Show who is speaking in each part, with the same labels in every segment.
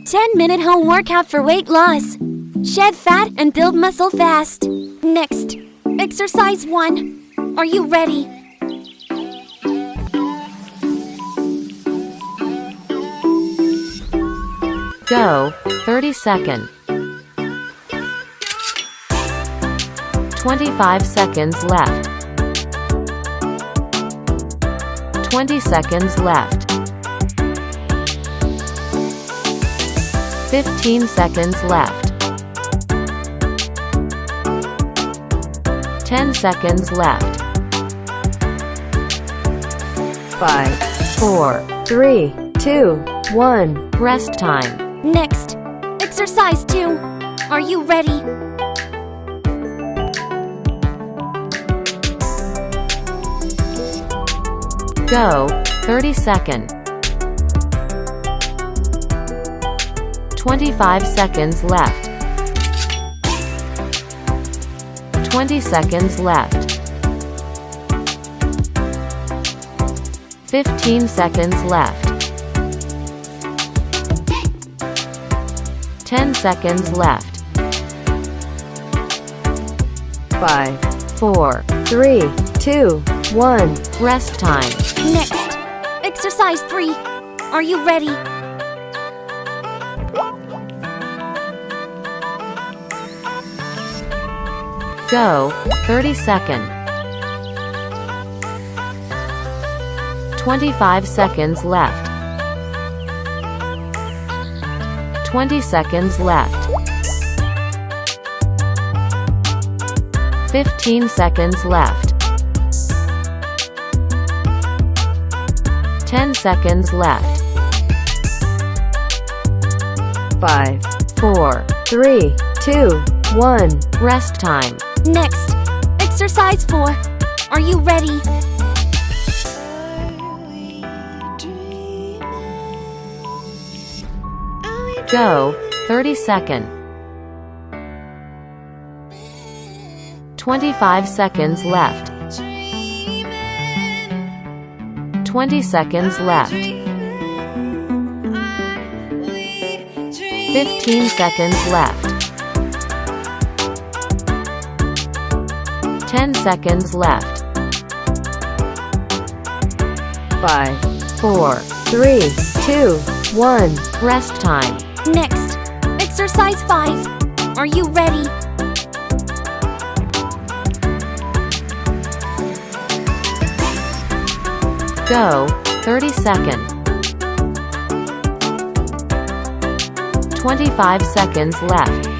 Speaker 1: 10-minute home workout for weight loss. Shed fat and build muscle fast. Next, exercise 1. Are you ready?
Speaker 2: Go, 30 seconds. 25 seconds left. 20 seconds left. 15 seconds left. 10 seconds left. 5, 4, 3, 2, 1. Rest time.
Speaker 1: Next, exercise 2. Are you ready?
Speaker 2: Go, 30 seconds. 25 seconds left. 20 seconds left. 15 seconds left. 10 seconds left. 5, 4, 3, 2, 1. Rest time.
Speaker 1: Next, exercise 3. Are you ready?
Speaker 2: Go, 30 seconds. 25 seconds left. 20 seconds left. 15 seconds left. 10 seconds left. 5, 4, 3, 2, 1. Rest time.
Speaker 1: Next, exercise 4. Are you ready?
Speaker 2: Go, 30 seconds. 25 seconds left. 20 seconds left. 15 seconds left. 10 seconds left. 5, 4, 3, 2, 1. Rest time.
Speaker 1: Next, exercise 5. Are you ready?
Speaker 2: Go, 30 seconds. 25 seconds left.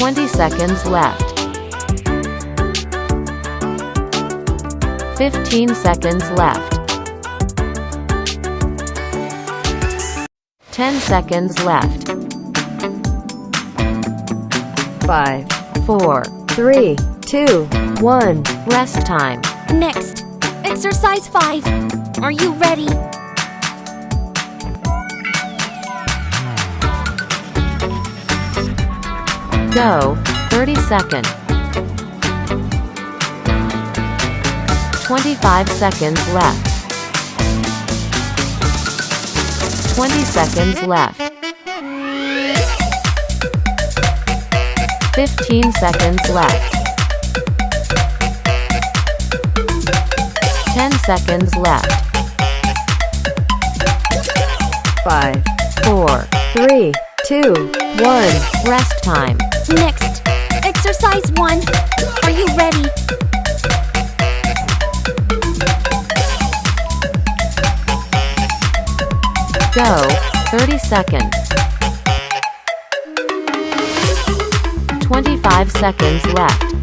Speaker 2: 20 seconds left. 15 seconds left. 10 seconds left. 5, 4, 3, 2, 1. Rest time.
Speaker 1: Next, exercise 5. Are you ready?
Speaker 2: Go, 30 seconds. 25 seconds left. 20 seconds left. 15 seconds left. 10 seconds left. 5, 4, 3, 2, 1. Rest time.
Speaker 1: Next, exercise 1. Are you ready?
Speaker 2: Go, 30 seconds. 25 seconds left.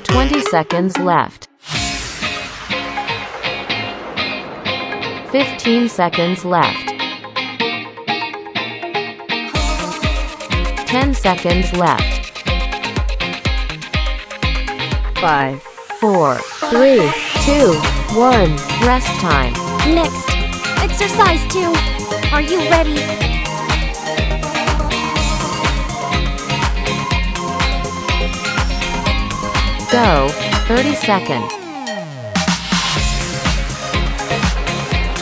Speaker 2: 20 seconds left. 15 seconds left. 10 seconds left. 5, 4, 3, 2, 1. Rest time.
Speaker 1: Next, exercise 2. Are you ready?
Speaker 2: Go, 30 seconds.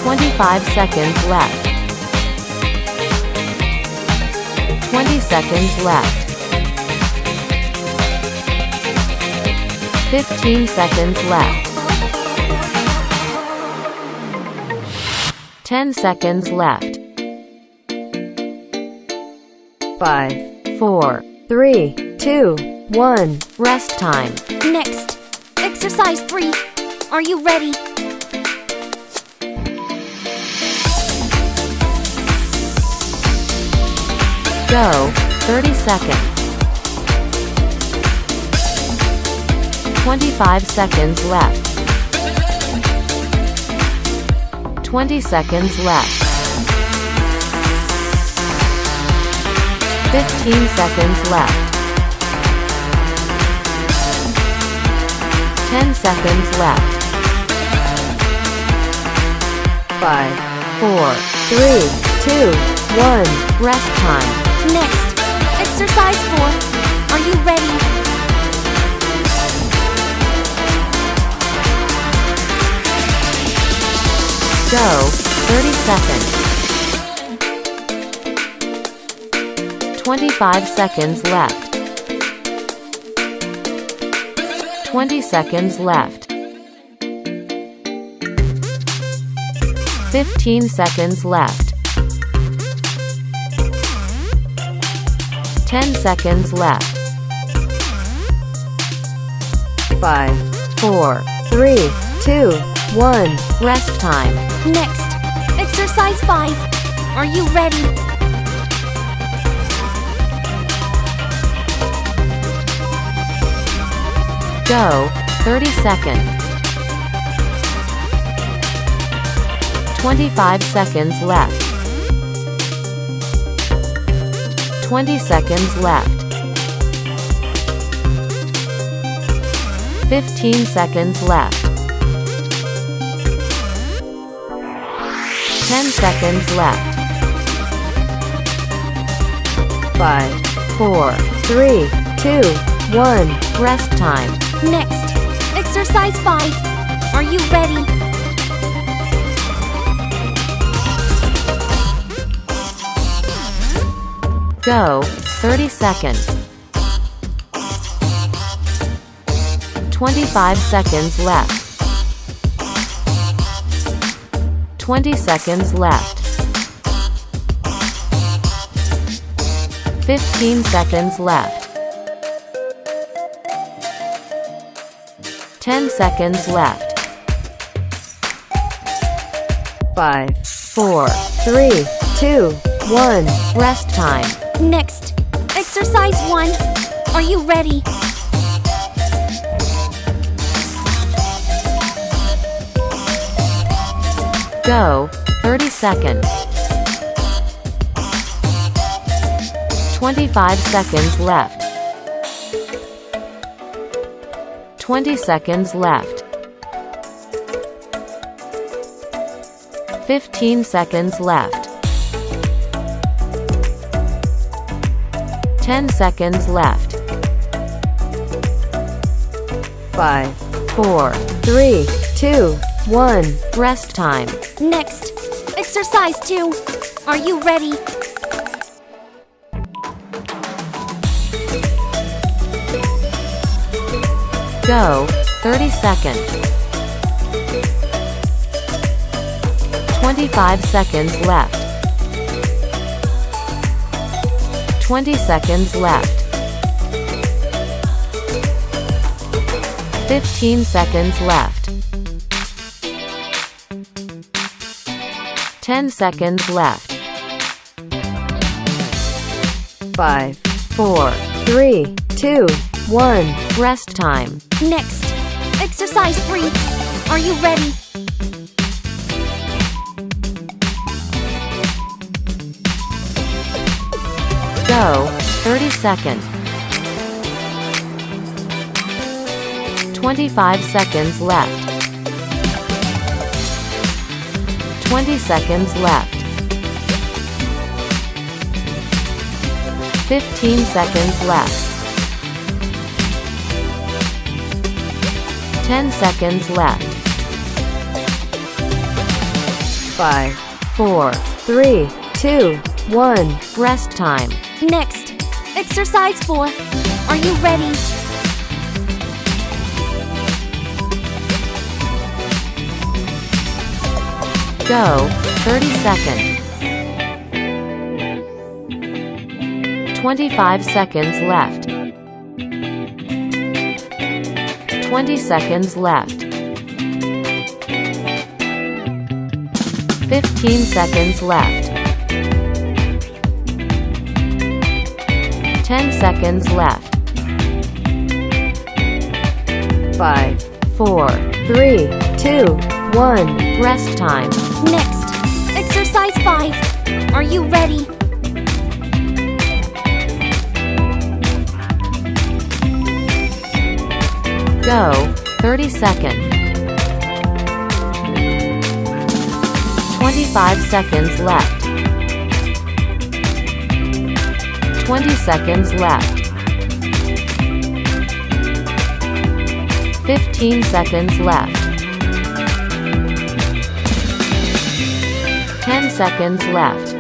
Speaker 2: 25 seconds left. 20 seconds left. 15 seconds left. 10 seconds left. 5, 4, 3, 2, 1. Rest time.
Speaker 1: Next, exercise 3. Are you ready?
Speaker 2: Go. 30 seconds. 25 seconds left. 20 seconds left. 15 seconds left. 10 seconds left. 5, 4, 3, 2, 1. Rest time.
Speaker 1: Next, exercise 4. Are you ready?
Speaker 2: Go. 30 seconds. 25 seconds left. 20 seconds left. 15 seconds left. 10 seconds left. 5, 4, 3, 2, 1. Rest time.
Speaker 1: Next, exercise 5. Are you ready?
Speaker 2: Go. 30 seconds. 25 seconds left. 20 seconds left. 15 seconds left. 10 seconds left. 5, 4, 3, 2, 1. Rest time.
Speaker 1: Next, exercise 5. Are you ready?
Speaker 2: Go. 30 seconds. 25 seconds left. 20 seconds left. 15 seconds left. 10 seconds left. 5, 4, 3, 2, 1. Rest time.
Speaker 1: Next, exercise 1. Are you ready?
Speaker 2: Go. 30 seconds. 25 seconds left. 20 seconds left. 15 seconds left. 10 seconds left. 5, 4, 3, 2, 1. Rest time.
Speaker 1: Next, exercise 2. Are you ready?
Speaker 2: Go. 30 seconds. 25 seconds left. 20 seconds left. 15 seconds left. 10 seconds left. 5, 4, 3, 2, 1. Rest time.
Speaker 1: Next, exercise 3. Are you ready?
Speaker 2: Go. 30 seconds. 25 seconds left. 20 seconds left. 15 seconds left. 10 seconds left. 5, 4, 3, 2, 1. Rest time.
Speaker 1: Next, exercise 4. Are you ready?
Speaker 2: Go. 30 seconds. 25 seconds left. 20 seconds left. 15 seconds left. 10 seconds left. 5, 4, 3, 2, 1. Rest time.
Speaker 1: Next, exercise 5. Are you ready?
Speaker 2: Go. 30 seconds. 25 seconds left. 20 seconds left. 15 seconds left. 10 seconds left.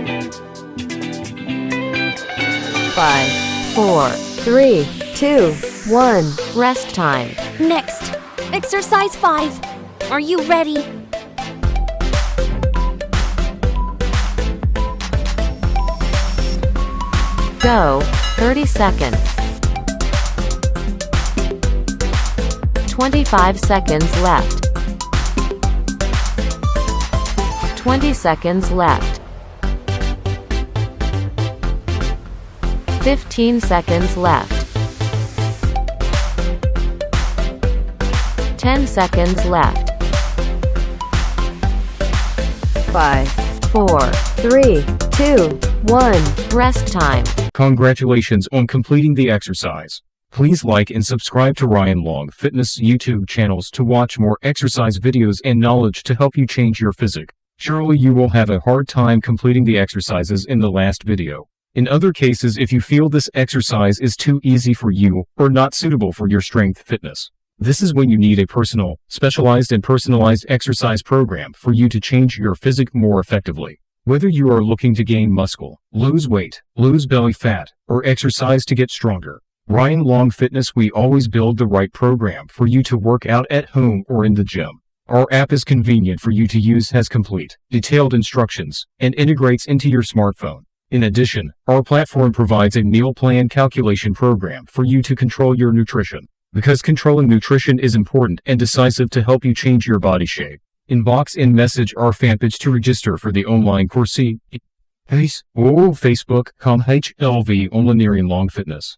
Speaker 2: 5, 4, 3, 2, 1. Rest time.
Speaker 1: Next, exercise 5. Are you ready?
Speaker 2: Go. 30 seconds. 25 seconds left. 20 seconds left. 15 seconds left. 10 seconds left. 5, 4, 3, 2, 1. Rest time.
Speaker 3: Congratulations on completing the exercise. Please like and subscribe to Ryan Long Fitness YouTube channels to watch more exercise videos and knowledge to help you change your physique. Surely you will have a hard time completing the exercises in the last video. In other cases, if you feel this exercise is too easy for you or not suitable for your strength fitness, this is when you need a specialized and personalized exercise program for you to change your physique more effectively. Whether you are looking to gain muscle, lose weight, lose belly fat, or exercise to get stronger, Ryan Long Fitness, we always build the right program for you to work out at home or in the gym. Our app is convenient for you to use, has complete, detailed instructions, and integrates into your smartphone. In addition, our platform provides a meal plan calculation program for you to control your nutrition. Because controlling nutrition is important and decisive to help you change your body shape. Inbox and message our fan page to register for the online course. Facebook.com/HLV Online Long Fitness.